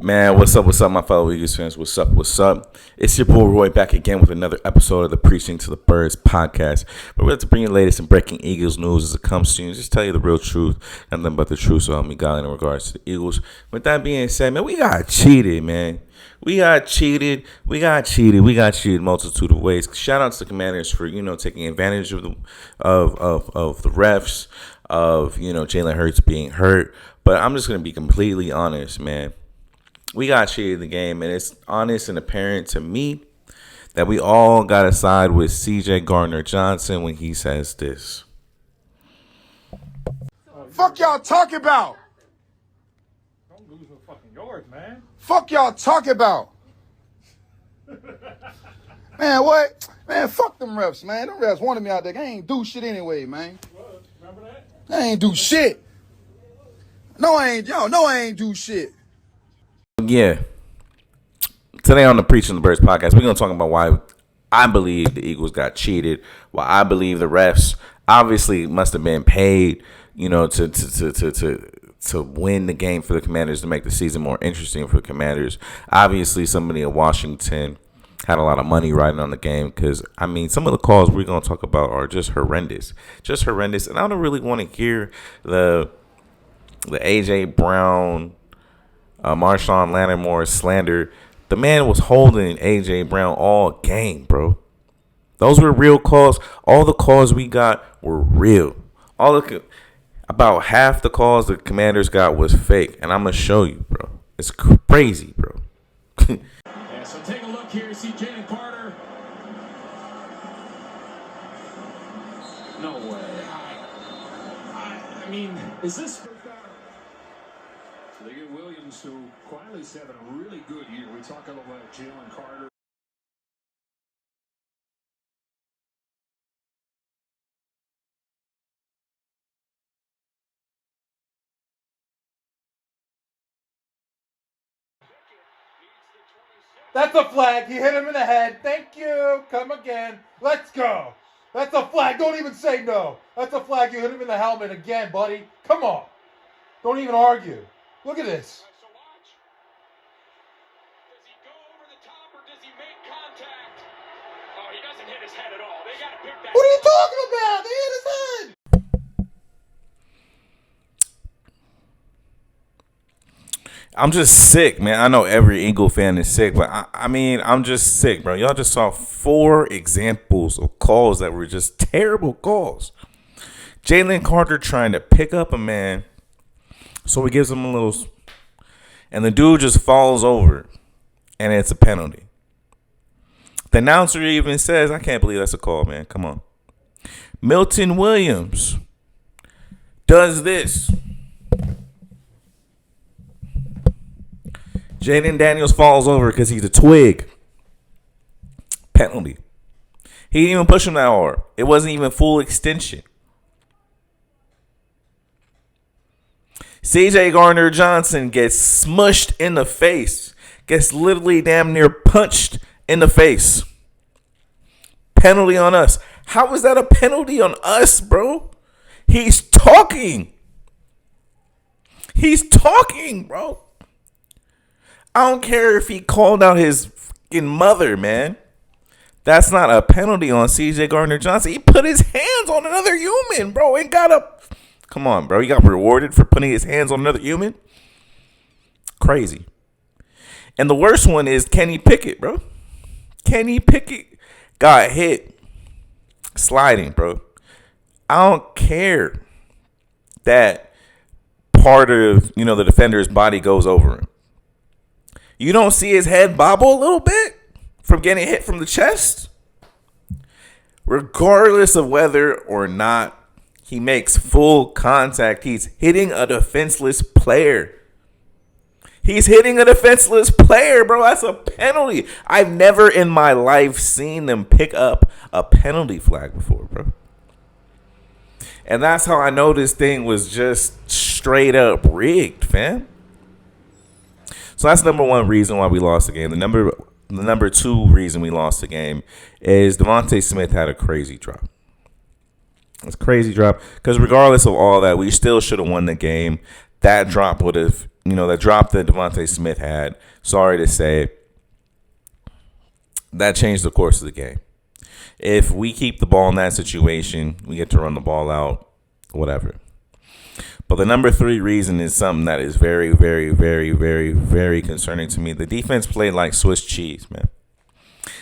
Man, what's up, my fellow Eagles fans? What's up? It's your boy Roy back again with another episode of the Preaching to the Birds podcast. We're going to bring you the latest and breaking Eagles news as it comes to you. Just tell you the real truth, nothing but the truth, so help me God in regards to the Eagles. With that being said, man, we got cheated, man. We got cheated multitude of ways. Shout out to the Commanders for, taking advantage of the refs, of, Jalen Hurts being hurt. But I'm just going to be completely honest, man. We got cheated in the game, and it's honest and apparent to me that we all got to side with C.J. Gardner-Johnson when he says this. Fuck y'all talking about? Don't lose no fucking yards, man. Fuck y'all talking about? Man, what? Man, fuck them refs, man. Them refs wanted me out there. I ain't do shit anyway, man. Remember that? I ain't do shit. No, I ain't. Y'all know I ain't do shit. Yeah. Today on the Preaching the Birds podcast, we're going to talk about why I believe the Eagles got cheated, why I believe the refs obviously must have been paid, to win the game for the Commanders, to make the season more interesting for the Commanders. Obviously, somebody in Washington had a lot of money riding on the game because, some of the calls we're going to talk about are just horrendous. And I don't really want to hear the A.J. Brown, Marshawn Lattimore slander. The man was holding A.J. Brown all game, bro. Those were real calls. All the calls we got were real. About half the calls the Commanders got was fake. And I'm going to show you, bro. It's crazy, bro. Yeah, so take a look here. See Jalen Carter. No way. I mean, is this... Legan Williams, who quietly is having a really good year. We talk about Jalen Carter. That's a flag. He hit him in the head. Thank you. Come again. Let's go. That's a flag. Don't even say no. That's a flag. You hit him in the helmet again, buddy. Come on. Don't even argue. Look at this. So watch. Does he go over the top or does he make contact? Oh, he doesn't hit his head at all. They got to pick that. What are you talking about? They hit his head. I'm just sick, man. I know every Eagle fan is sick, but I'm just sick, bro. Y'all just saw 4 examples of calls that were just terrible calls. Jalen Carter trying to pick up a man, so he gives him a little, and the dude just falls over, and it's a penalty. The announcer even says, I can't believe that's a call, man. Come on. Milton Williams does this. Jaden Daniels falls over because he's a twig. Penalty. He didn't even push him that hard. It wasn't even full extension. C.J. Gardner-Johnson gets smushed in the face. Gets literally damn near punched in the face. Penalty on us. How is that a penalty on us, bro? He's talking. Bro. I don't care if he called out his fucking mother, man. That's not a penalty on C.J. Gardner-Johnson. He put his hands on another human, bro, and got a... Come on, bro. He got rewarded for putting his hands on another human? Crazy. And the worst one is Kenny Pickett, bro. Kenny Pickett got hit sliding, bro. I don't care that part of, the defender's body goes over him. You don't see his head bobble a little bit from getting hit from the chest? Regardless of whether or not he makes full contact, he's hitting a defenseless player. Bro. That's a penalty. I've never in my life seen them pick up a penalty flag before, bro. And that's how I know this thing was just straight up rigged, fam. So that's number one reason why we lost the game. The number 2 reason we lost the game is Devontae Smith had a crazy drop. It's a crazy drop because regardless of all that, we still should have won the game. That drop would have that drop that Devontae Smith had, sorry to say, that changed the course of the game. If we keep the ball in that situation, we get to run the ball out, whatever. But the number 3 reason is something that is very, very, very, very, very concerning to me. The defense played like Swiss cheese, man.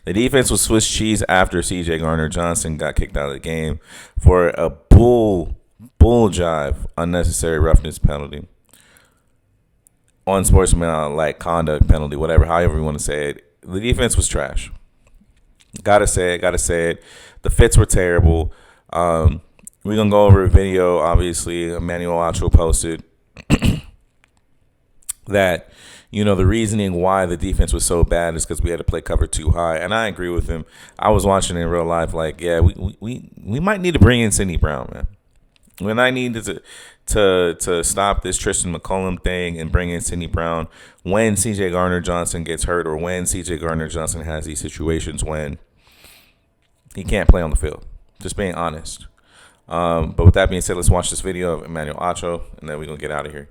The defense was Swiss cheese after C.J. Gardner-Johnson got kicked out of the game for a bull jive, unnecessary roughness penalty, unsportsmanlike conduct penalty, whatever, however you want to say it. The defense was trash. Gotta say it. The fits were terrible. We're going to go over a video, obviously, Emmanuel Acho posted that, the reasoning why the defense was so bad is because we had to play cover 2 high. And I agree with him. I was watching in real life like, yeah, we might need to bring in Sidney Brown, man. When I needed to stop this Tristan McCollum thing and bring in Sidney Brown when C.J. Gardner-Johnson gets hurt or when C.J. Gardner-Johnson has these situations when he can't play on the field. Just being honest. But with that being said, let's watch this video of Emmanuel Acho, and then we're going to get out of here.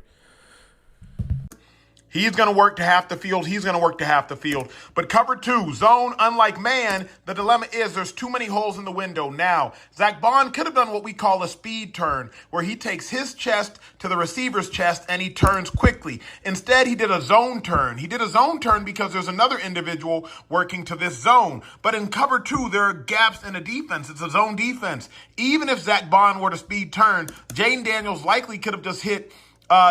He's going to work to half the field. He's going to work to half the field. But cover 2, zone, unlike man, the dilemma is there's too many holes in the window. Now, Zach Bond could have done what we call a speed turn, where he takes his chest to the receiver's chest and he turns quickly. Instead, he did a zone turn. He did a zone turn because there's another individual working to this zone. But in cover 2, there are gaps in the defense. It's a zone defense. Even if Zach Bond were to speed turn, Jaden Daniels likely could have just hit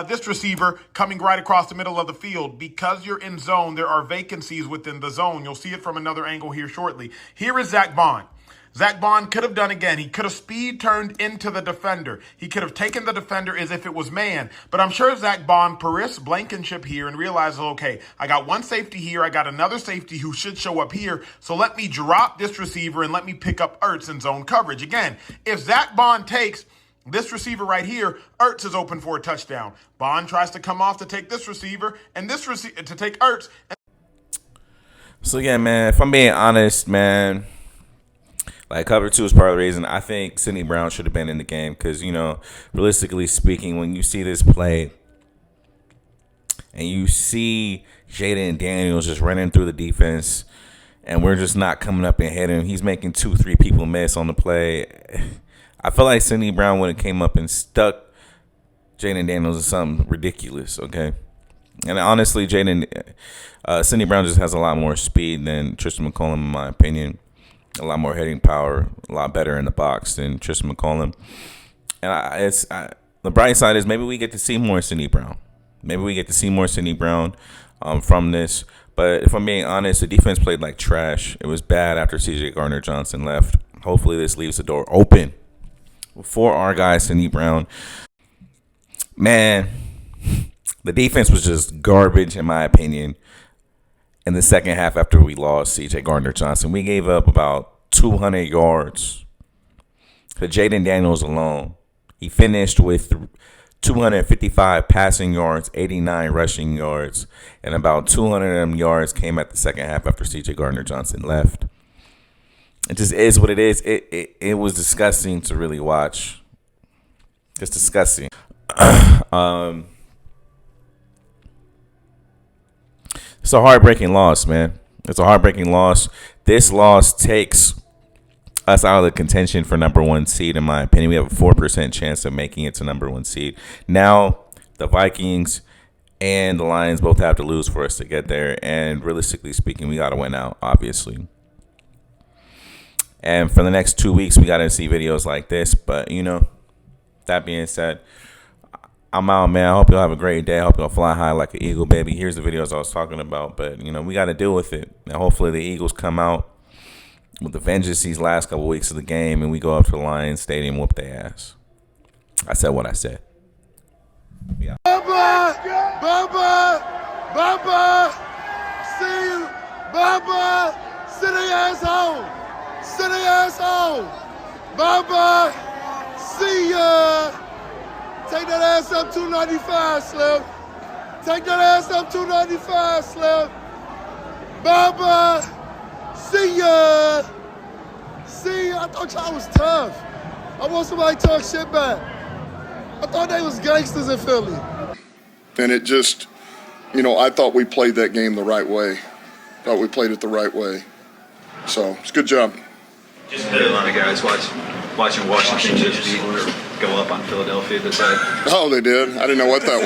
this receiver coming right across the middle of the field. Because you're in zone, there are vacancies within the zone. You'll see it from another angle here shortly. Here is Zach Bond. Zach Bond could have done again. He could have speed turned into the defender. He could have taken the defender as if it was man. But I'm sure Zach Bond Paris Blankenship here and realizes, okay, I got one safety here. I got another safety who should show up here. So let me drop this receiver and let me pick up Ertz in zone coverage. Again, if Zach Bond takes this receiver right here, Ertz is open for a touchdown. Bond tries to come off to take this receiver and this to take Ertz. So again, man, if I'm being honest, man, like cover 2 is part of the reason I think Sidney Brown should have been in the game because, realistically speaking, when you see this play and you see Jaden Daniels just running through the defense and we're just not coming up and hitting him, he's making 2-3 people miss on the play. I feel like Sidney Brown would have came up and stuck Jaden Daniels in something ridiculous, okay? And honestly, Sidney Brown just has a lot more speed than Tristan McCollum, in my opinion. A lot more hitting power, a lot better in the box than Tristan McCollum. And the bright side is maybe we get to see more Sidney Brown. Maybe we get to see more Sidney Brown from this. But if I'm being honest, the defense played like trash. It was bad after C.J. Gardner-Johnson left. Hopefully this leaves the door open for our guy, Sidney Brown. Man, the defense was just garbage, in my opinion. In the second half after we lost C.J. Gardner-Johnson, we gave up about 200 yards to Jaden Daniels alone. He finished with 255 passing yards, 89 rushing yards, and about 200 of them yards came at the second half after C.J. Gardner-Johnson left. It just is what it is. It was disgusting to really watch. It's disgusting. It's a heartbreaking loss, man. It's a heartbreaking loss. This loss takes us out of the contention for number 1 seed, in my opinion. We have a 4% chance of making it to number 1 seed. Now, the Vikings and the Lions both have to lose for us to get there. And realistically speaking, we got to win out, obviously. And for the next 2 weeks, we got to see videos like this. But, that being said, I'm out, man. I hope y'all have a great day. I hope y'all fly high like an eagle, baby. Here's the videos I was talking about. But, we got to deal with it. And hopefully the Eagles come out with the vengeance these last couple weeks of the game and we go up to the Lions Stadium and whoop their ass. I said what I said. Yeah. Bye-bye. Bye-bye. Bye-bye. See you. Bye-bye. Sit your ass home. Sit your ass home. Bye-bye. See ya. Take that ass up 295, Slim. Take that ass up 295, Slim. Bye-bye. See ya. See ya. I thought y'all was tough. I want somebody to talk shit back. I thought they was gangsters in Philly. And it just you know, I thought we played that game the right way. Thought we played it the right way. So it's a good job. Just a lot of guys watching Washington just go up on Philadelphia this side. Oh, they did? I didn't know what that was.